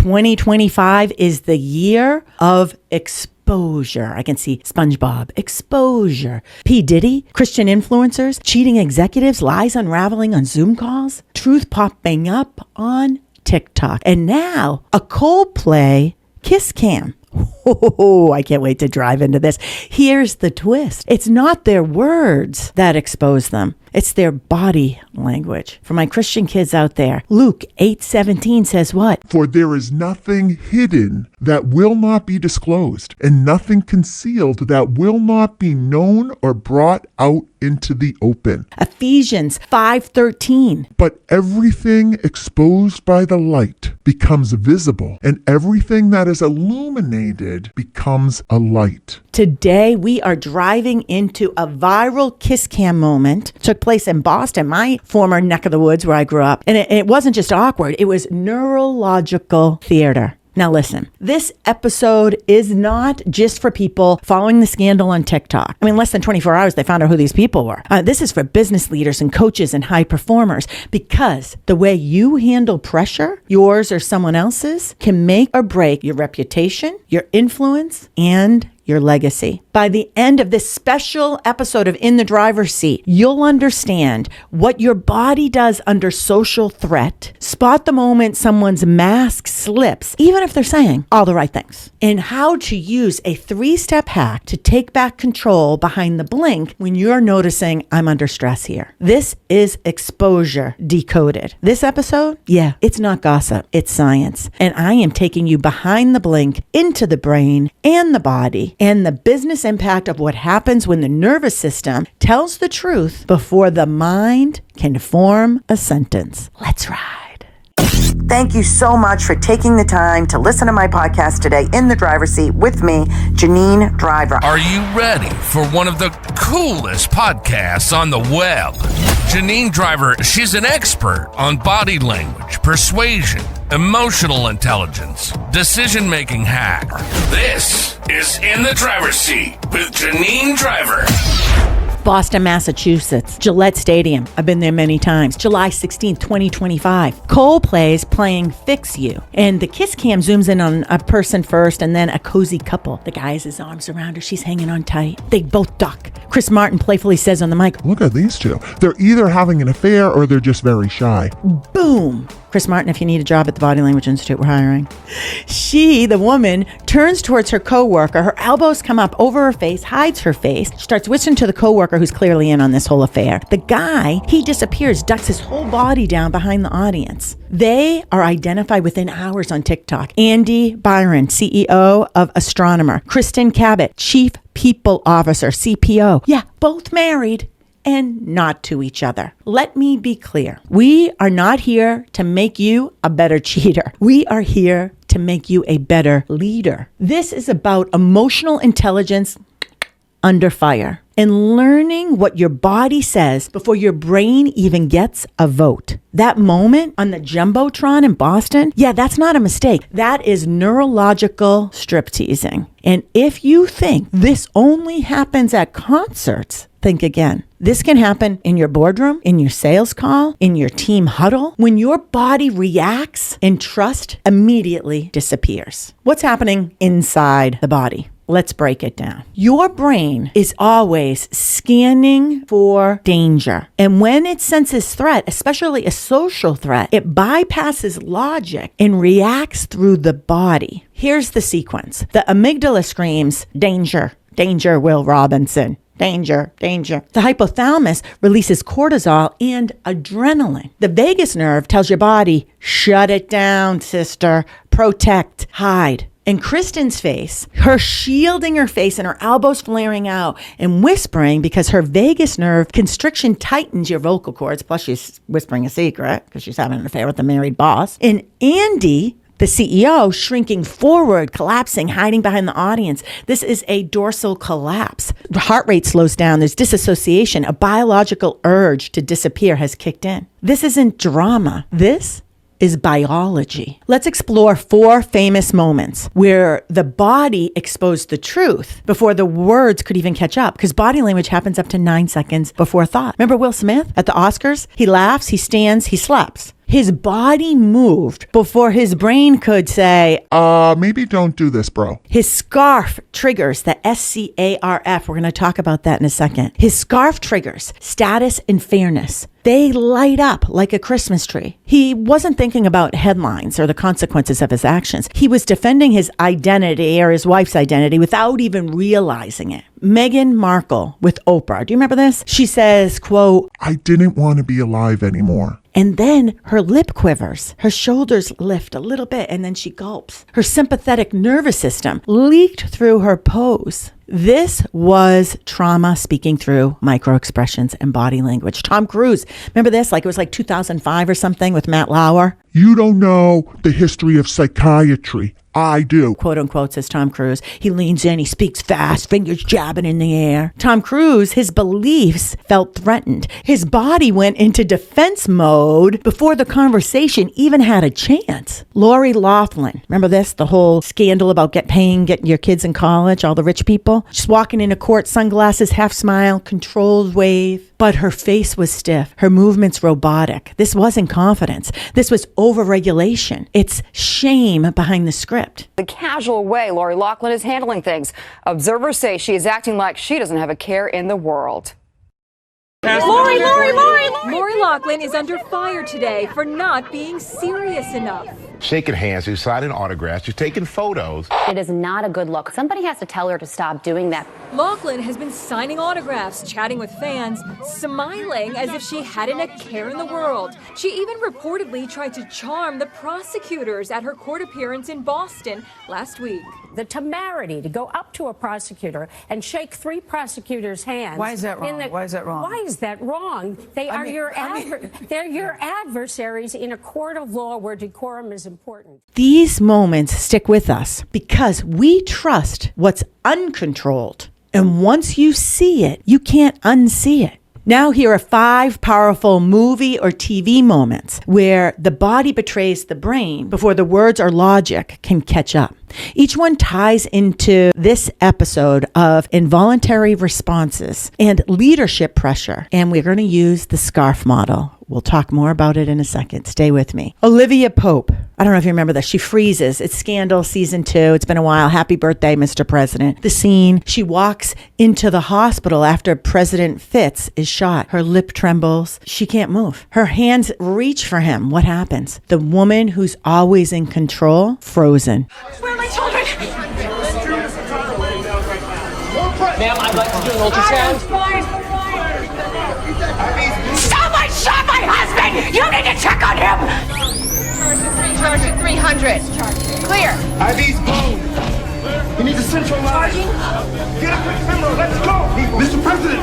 2025 is the year of exposure. I can see SpongeBob. Exposure. P. Diddy, Christian influencers, cheating executives, lies unraveling on Zoom calls, truth popping up on TikTok. And now a Coldplay kiss cam. Oh, I can't wait to drive into this. Here's the twist. It's not their words that expose them. It's their body language. For my Christian kids out there, Luke 8:17 says what? For there is nothing hidden that will not be disclosed, and nothing concealed that will not be known or brought out into the open. Ephesians 5:13. But everything exposed by the light becomes visible, and everything that is illuminated becomes a light. Today, we are driving into a viral kiss cam moment. Took place in Boston, my former neck of the woods where I grew up. And it wasn't just awkward, it was neurological theater. Now listen, this episode is not just for people following the scandal on TikTok. I mean, less than 24 hours, they found out who these people were. This is for business leaders and coaches and high performers, because the way you handle pressure, yours or someone else's, can make or break your reputation, your influence, and your legacy. By the end of this special episode of In the Driver's Seat, you'll understand what your body does under social threat, spot the moment someone's mask slips, even if they're saying all the right things, and how to use a 3-step hack to take back control behind the blink when you're noticing I'm under stress here. This is exposure decoded. This episode, it's not gossip, it's science. And I am taking you behind the blink into the brain and the body, and the business impact of what happens when the nervous system tells the truth before the mind can form a sentence. Let's ride. Thank you so much for taking the time to listen to my podcast today, In the Driver's Seat, with me, Janine Driver. Are you ready for one of the coolest podcasts on the web? Janine Driver, she's an expert on body language, persuasion, emotional intelligence, decision-making hack. This is In the Driver's Seat with Janine Driver. Boston, Massachusetts, Gillette Stadium. I've been there many times. July 16th, 2025. Coldplay's playing Fix You. And the kiss cam zooms in on a person first and then a cozy couple. The guy has his arms around her. She's hanging on tight. They both duck. Chris Martin playfully says on the mic, Look at these two. They're either having an affair or they're just very shy. Boom. Chris Martin, if you need a job at the Body Language Institute, we're hiring. She, the woman, turns towards her coworker. Her elbows come up over her face, hides her face, starts whistling to the coworker who's clearly in on this whole affair. The guy, he disappears, ducks his whole body down behind the audience. They are identified within hours on TikTok. Andy Byron, CEO of Astronomer. Kristin Cabot, Chief People Officer, CPO. Yeah, both married and not to each other. Let me be clear. We are not here to make you a better cheater. We are here to make you a better leader. This is about emotional intelligence under fire and learning what your body says before your brain even gets a vote. That moment on the Jumbotron in Boston, that's not a mistake. That is neurological strip teasing. And if you think this only happens at concerts, think again. This can happen in your boardroom, in your sales call, in your team huddle. When your body reacts and trust immediately disappears. What's happening inside the body? Let's break it down. Your brain is always scanning for danger. And when it senses threat, especially a social threat, it bypasses logic and reacts through the body. Here's the sequence. The amygdala screams, danger, danger, Will Robinson. Danger, danger. The hypothalamus releases cortisol and adrenaline. The vagus nerve tells your body, shut it down, sister. Protect, hide. In Kristin's face, her shielding her face and her elbows flaring out and whispering because her vagus nerve constriction tightens your vocal cords. Plus she's whispering a secret because she's having an affair with the married boss. And Andy, the CEO, shrinking forward, collapsing, hiding behind the audience. This is a dorsal collapse. The heart rate slows down. There's disassociation. A biological urge to disappear has kicked in. This isn't drama. This is biology. Let's explore 4 famous moments where the body exposed the truth before the words could even catch up, because body language happens up to 9 seconds before thought. Remember Will Smith at the Oscars? He laughs, he stands, he slaps. His body moved before his brain could say, maybe don't do this, bro. His scarf triggers the SCARF. We're going to talk about that in a second. His scarf triggers status and fairness. They light up like a Christmas tree. He wasn't thinking about headlines or the consequences of his actions. He was defending his identity or his wife's identity without even realizing it. Meghan Markle with Oprah. Do you remember this? She says, quote, I didn't want to be alive anymore. And then her lip quivers. Her shoulders lift a little bit and then she gulps. Her sympathetic nervous system leaked through her pose. This was trauma speaking through microexpressions and body language. Tom Cruise, remember this? Like it was like 2005 or something with Matt Lauer. You don't know the history of psychiatry. I do. Quote unquote, says Tom Cruise. He leans in, he speaks fast, fingers jabbing in the air. Tom Cruise, his beliefs felt threatened. His body went into defense mode before the conversation even had a chance. Lori Loughlin, remember this? The whole scandal about getting your kids in college, all the rich people? She's walking into court, sunglasses, half smile, controlled wave. But her face was stiff. Her movements robotic. This wasn't confidence. This was overregulation. It's shame behind the script. The casual way Lori Loughlin is handling things. Observers say she is acting like she doesn't have a care in the world. Lori Loughlin is under fire today for not being serious enough. Shaking hands, she's signing autographs, she's taking photos. It is not a good look. Somebody has to tell her to stop doing that. Loughlin has been signing autographs, chatting with fans, smiling as if she hadn't a care in the world. She even reportedly tried to charm the prosecutors at her court appearance in Boston last week. The temerity to go up to a prosecutor and shake 3 prosecutors' hands. Why is that wrong? Why is that wrong? Why is that wrong? They're your adversaries in a court of law where decorum is important. These moments stick with us because we trust what's uncontrolled. And once you see it, you can't unsee it. Now here are 5 powerful movie or TV moments where the body betrays the brain before the words or logic can catch up. Each one ties into this episode of involuntary responses and leadership pressure. And we're going to use the SCARF model. We'll talk more about it in a second. Stay with me. Olivia Pope. I don't know if you remember this. She freezes. It's Scandal season 2. It's been a while. Happy birthday, Mr. President. The scene, she walks into the hospital after President Fitz is shot. Her lip trembles. She can't move. Her hands reach for him. What happens? The woman who's always in control, frozen. Where are my children? Ma'am, I'd like to do an ultrasound. Someone shot my husband! You need to check on him! Charge at 300. Clear. IV's blown. We need to centralize. Get up and camera. Let's go. Mr. President,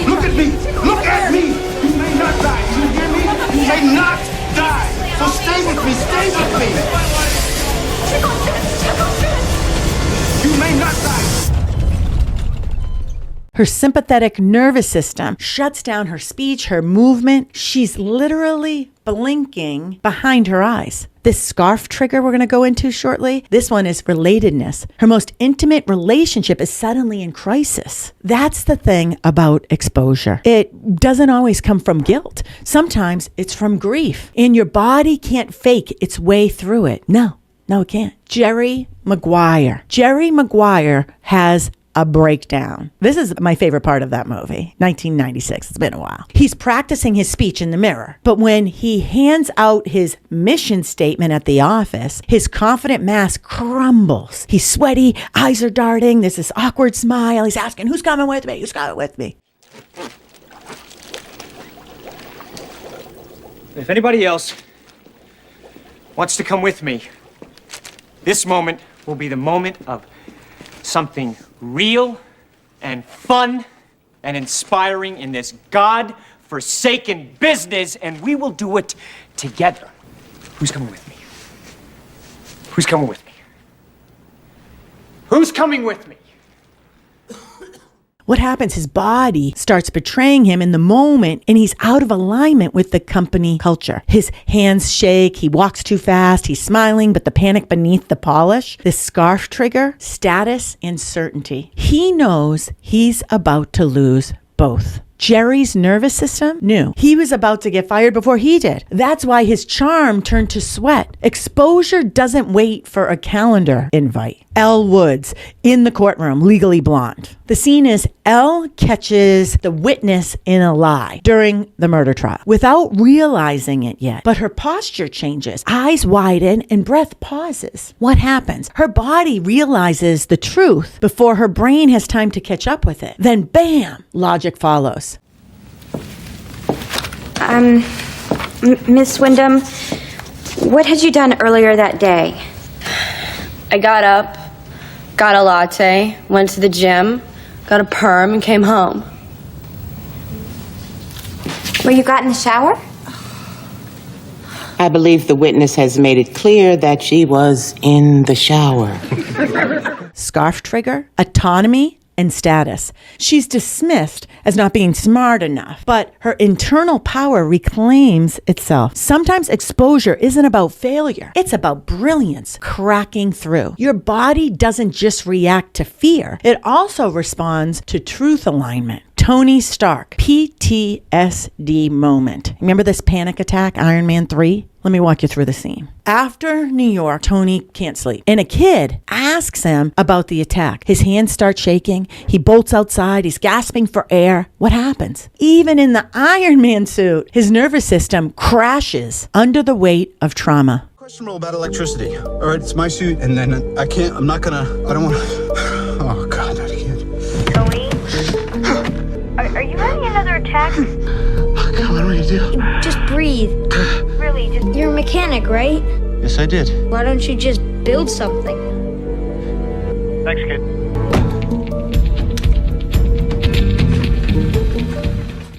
look at me. Look at me. You may not die. Do you hear me? You may not die. So stay with me. Stay with me. You may not die. Her sympathetic nervous system shuts down her speech, her movement. She's literally blinking behind her eyes. This scarf trigger we're going to go into shortly, this one is relatedness. Her most intimate relationship is suddenly in crisis. That's the thing about exposure. It doesn't always come from guilt. Sometimes it's from grief. And your body can't fake its way through it. No, it can't. Jerry Maguire. Jerry Maguire has a breakdown. This is my favorite part of that movie, 1996. It's been a while. He's practicing his speech in the mirror, but when he hands out his mission statement at the office, his confident mask crumbles. He's sweaty, eyes are darting, there's this awkward smile. He's asking, who's coming with me? Who's coming with me? If anybody else wants to come with me, this moment will be the moment of something real and fun and inspiring in this God-forsaken business, and we will do it together. Who's coming with me? Who's coming with me? Who's coming with me? What happens? His body starts betraying him in the moment, and he's out of alignment with the company culture. His hands shake. He walks too fast. He's smiling, but the panic beneath the polish, this scarf trigger, status and certainty. He knows he's about to lose both. Jerry's nervous system knew he was about to get fired before he did. That's why his charm turned to sweat. Exposure doesn't wait for a calendar invite. Elle Woods in the courtroom, Legally Blonde. The scene is Elle catches the witness in a lie during the murder trial without realizing it yet. But her posture changes, eyes widen, and breath pauses. What happens? Her body realizes the truth before her brain has time to catch up with it. Then bam, logic follows. Miss Wyndham, what had you done earlier that day? I got up, got a latte, went to the gym, got a perm, and came home. Where you got in the shower? I believe the witness has made it clear that she was in the shower. Scarf trigger, autonomy, and status. She's dismissed as not being smart enough, but her internal power reclaims itself. Sometimes exposure isn't about failure. It's about brilliance cracking through. Your body doesn't just react to fear. It also responds to truth alignment. Tony Stark, PTSD moment. Remember this panic attack, Iron Man 3? Let me walk you through the scene. After New York, Tony can't sleep. And a kid asks him about the attack. His hands start shaking. He bolts outside. He's gasping for air. What happens? Even in the Iron Man suit, his nervous system crashes under the weight of trauma. Question about electricity. All right, it's my suit, and then I don't want to. Oh, God, not again. Tony? Are you having another attack? Oh, God, what do we do? Just breathe. Really, you're a mechanic, right? Yes, I did. Why don't you just build something? Thanks, kid.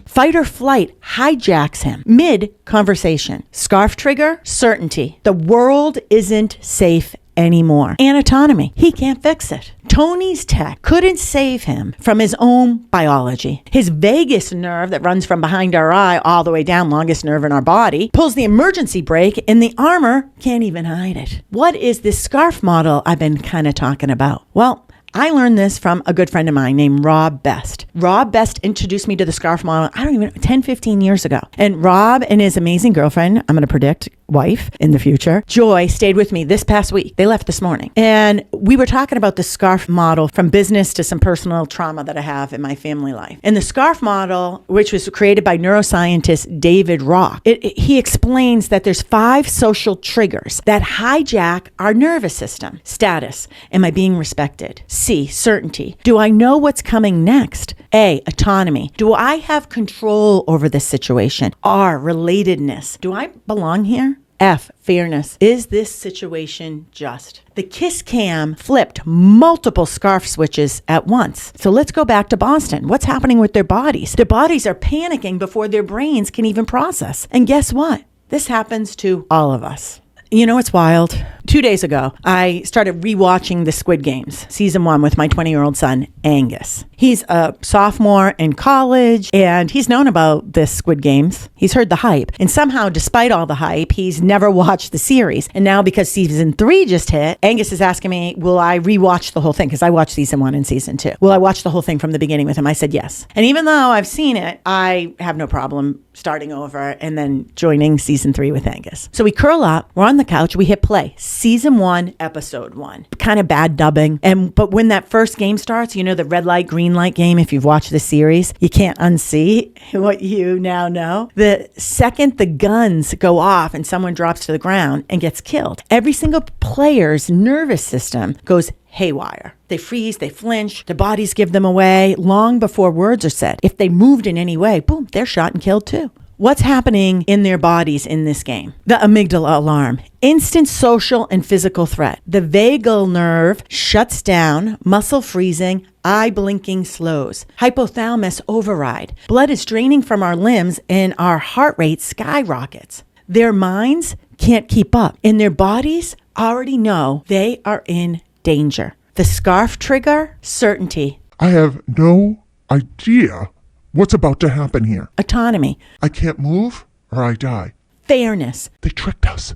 Fight or flight hijacks him mid-conversation. Scarf trigger, certainty. The world isn't safe anymore. And autonomy. He can't fix it. Tony's tech couldn't save him from his own biology. His vagus nerve that runs from behind our eye all the way down, longest nerve in our body, pulls the emergency brake, and the armor can't even hide it. What is this scarf model I've been kind of talking about? Well, I learned this from a good friend of mine named Rob Best. Rob Best introduced me to the scarf model, 10, 15 years ago. And Rob and his amazing girlfriend, I'm going to predict wife in the future, Joy, stayed with me this past week. They left this morning. And we were talking about the scarf model from business to some personal trauma that I have in my family life. And the scarf model, which was created by neuroscientist David Rock, he explains that there's 5 social triggers that hijack our nervous system. Status. Am I being respected? C, certainty. Do I know what's coming next? A, autonomy. Do I have control over this situation? R, relatedness. Do I belong here? F, fairness. Is this situation just? The Kiss Cam flipped multiple scarf switches at once. So let's go back to Boston. What's happening with their bodies? Their bodies are panicking before their brains can even process. And guess what? This happens to all of us. You know, it's wild. 2 days ago, I started rewatching the Squid Games, season 1, with my 20-year-old son, Angus. He's a sophomore in college, and he's known about this Squid Games. He's heard the hype. And somehow, despite all the hype, he's never watched the series. And now, because season 3 just hit, Angus is asking me, will I rewatch the whole thing? Because I watched season 1 and season 2. Will I watch the whole thing from the beginning with him? I said yes. And even though I've seen it, I have no problem starting over and then joining season 3 with Angus. So we curl up, we're on the couch, we hit play. Season 1, episode 1. Kind of bad dubbing. But when that first game starts, you know, the red light, green light game, if you've watched the series, you can't unsee what you now know. The second the guns go off and someone drops to the ground and gets killed, every single player's nervous system goes haywire. They freeze, they flinch, their bodies give them away long before words are said. If they moved in any way, boom, they're shot and killed too. What's happening in their bodies in this game? The amygdala alarm. Instant social and physical threat. The vagal nerve shuts down, muscle freezing, eye blinking slows. Hypothalamus override. Blood is draining from our limbs and our heart rate skyrockets. Their minds can't keep up, and their bodies already know they are in danger. The scarf trigger, certainty. I have no idea what's about to happen here. Autonomy. I can't move or I die. Fairness. They tricked us.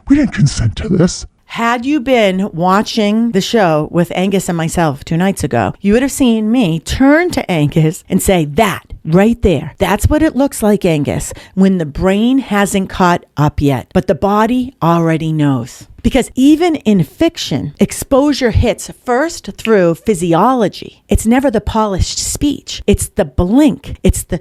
We didn't consent to this. Had you been watching the show with Angus and myself 2 nights ago, you would have seen me turn to Angus and say, that right there, that's what it looks like, Angus, when the brain hasn't caught up yet, but the body already knows. Because even in fiction, exposure hits first through physiology. It's never the polished speech. It's the blink. It's the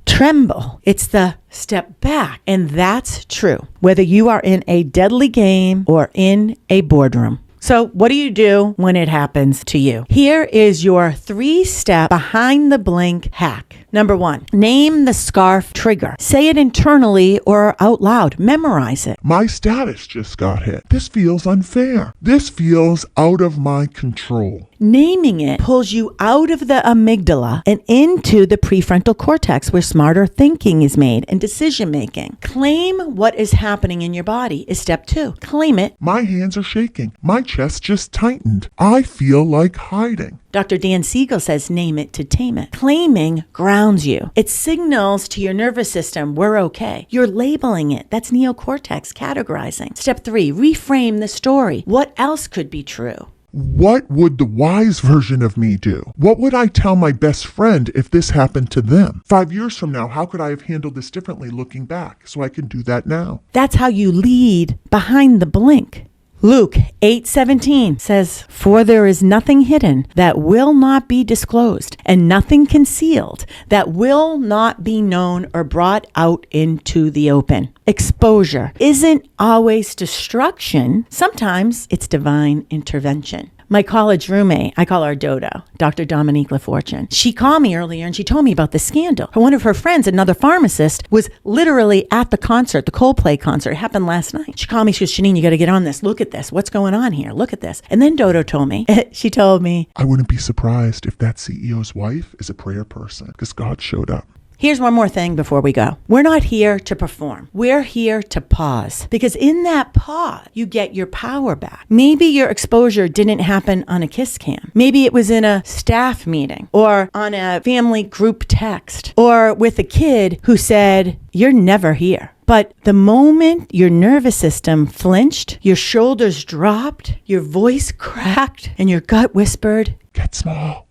tremble. It's the step back. And that's true, whether you are in a deadly game or in a boardroom. So what do you do when it happens to you? Here is your 3-step behind the blink hack. Number 1, name the scarf trigger. Say it internally or out loud. Memorize it. My status just got hit. This feels unfair. This feels out of my control. Naming it pulls you out of the amygdala and into the prefrontal cortex where smarter thinking is made and decision making. Claim what is happening in your body is step 2. Claim it. My hands are shaking. My chest just tightened. I feel like hiding. Dr. Dan Siegel says, name it to tame it. Claiming grounds you. It signals to your nervous system, we're okay. You're labeling it. That's neocortex categorizing. Step 3, reframe the story. What else could be true? What would the wise version of me do? What would I tell my best friend if this happened to them? 5 years from now, how could I have handled this differently looking back so I can do that now? That's how you lead behind the blink. Luke 8:17 says, for there is nothing hidden that will not be disclosed, and nothing concealed that will not be known or brought out into the open. Exposure isn't always destruction. Sometimes it's divine intervention. My college roommate, I call her Dodo, Dr. Dominique LaFortune. She called me earlier and she told me about the scandal. One of her friends, another pharmacist, was literally at the concert, the Coldplay concert. It happened last night. She called me, she goes, Janine, you got to get on this. Look at this. What's going on here? Look at this. And then Dodo told me, she told me, I wouldn't be surprised if that CEO's wife is a prayer person because God showed up. Here's one more thing before we go. We're not here to perform. We're here to pause, because in that pause, you get your power back. Maybe your exposure didn't happen on a kiss cam. Maybe it was in a staff meeting or on a family group text or with a kid who said, you're never here. But the moment your nervous system flinched, your shoulders dropped, your voice cracked, and your gut whispered, get small,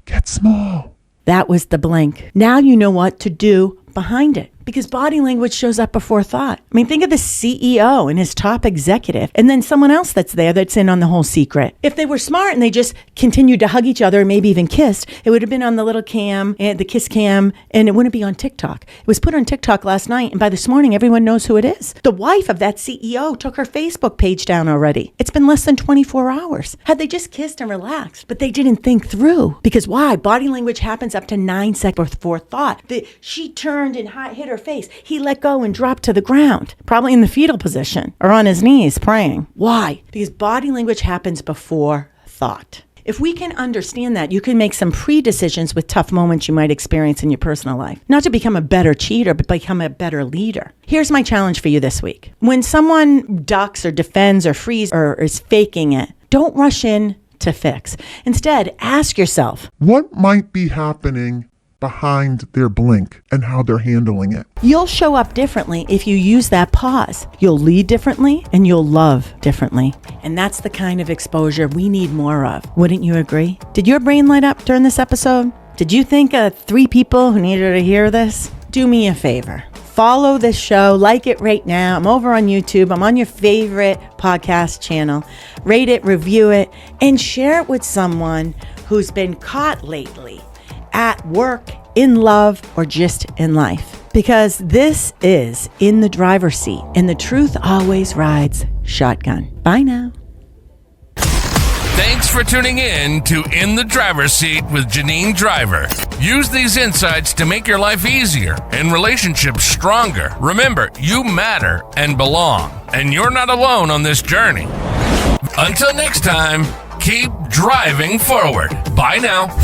get small. That was the blink. Now you know what to do behind it, because body language shows up before thought. I mean, think of the CEO and his top executive, and then someone else that's there that's in on the whole secret. If they were smart and they just continued to hug each other and maybe even kissed, it would have been on the little cam, the kiss cam, and it wouldn't be on TikTok. It was put on TikTok last night, and by this morning, everyone knows who it is. The wife of that CEO took her Facebook page down already. It's been less than 24 hours. Had they just kissed and relaxed, but they didn't think through. Because why? Body language happens up to 9 seconds before thought. She turned and hit her face. He let go and dropped to the ground, probably in the fetal position or on his knees praying. Why? Because body language happens before thought. If we can understand that, you can make some pre-decisions with tough moments you might experience in your personal life. Not to become a better cheater, but become a better leader. Here's my challenge for you this week. When someone ducks or defends or freezes or is faking it, don't rush in to fix. Instead, ask yourself, what might be happening behind their blink and how they're handling it? You'll show up differently if you use that pause. You'll lead differently and you'll love differently. And that's the kind of exposure we need more of. Wouldn't you agree? Did your brain light up during this episode? Did you think of 3 people who needed to hear this? Do me a favor. Follow this show, like it right now. I'm over on YouTube. I'm on your favorite podcast channel. Rate it, review it, and share it with someone who's been caught lately at work, in love, or just in life. Because this is In the Driver's Seat, and the truth always rides shotgun. Bye now. Thanks for tuning in to In the Driver's Seat with Janine Driver. Use these insights to make your life easier and relationships stronger. Remember, you matter and belong, and you're not alone on this journey. Until next time, keep driving forward. Bye now.